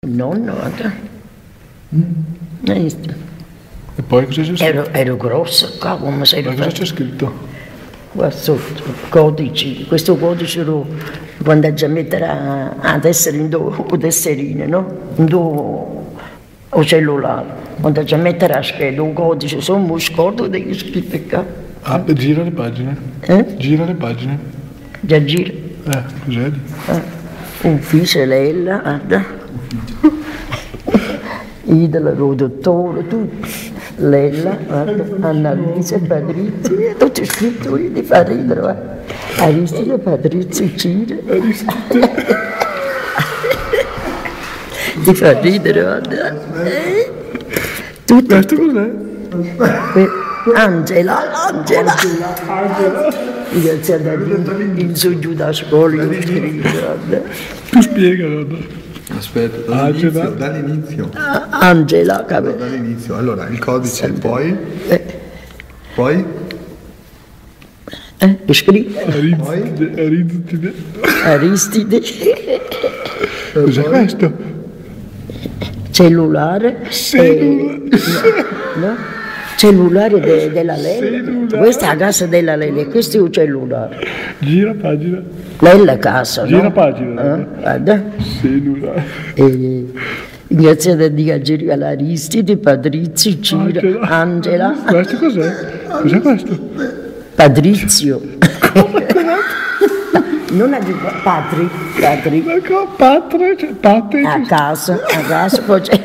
Il nonno, guarda. Hai visto? E poi cosa c'è scritto? Ero grossa qua, come sei Ma cosa c'è scritto? qua sotto, codici, questo codice quando già metterà ad essere in due tesserine, no? In due o cellulare, quando già metterà a scheda un codice, sono un scordo degli scritti qua. Ah, gira le pagine. Gira le pagine. Già gira. Cos'è? Ufficio Lella, guarda. Idolo, dottore, tu. Lella, guarda, Annalisa, Patrizia, tutti scrittori di far ridere, guarda. Aristide, Patrizia, Cire. Ti fa ridere, guarda. Tutti. Questo cos'è? Angela. Grazie a Dio, in su giù da scuola, io scrivo, guarda. Tu spiega, guarda. Aspetta, dall'inizio. Angela, capito? Dall'inizio. Allora, il codice, poi? Poi? Scrive. Aristide. Cos'è questo? Cellulare. No? Cellulare della Lella. Questa è la casa della Lella, questo è un cellulare. Gira pagina. Lella casa, no? Gira pagina. Guarda. Cellulare. Grazie a Dio, Giri Aristide, Patrizio, Ciro, Angela. Questo cos'è? Cos'è questo? Patrizio. Non è Patri. Patri. A casa, A casa poi c'è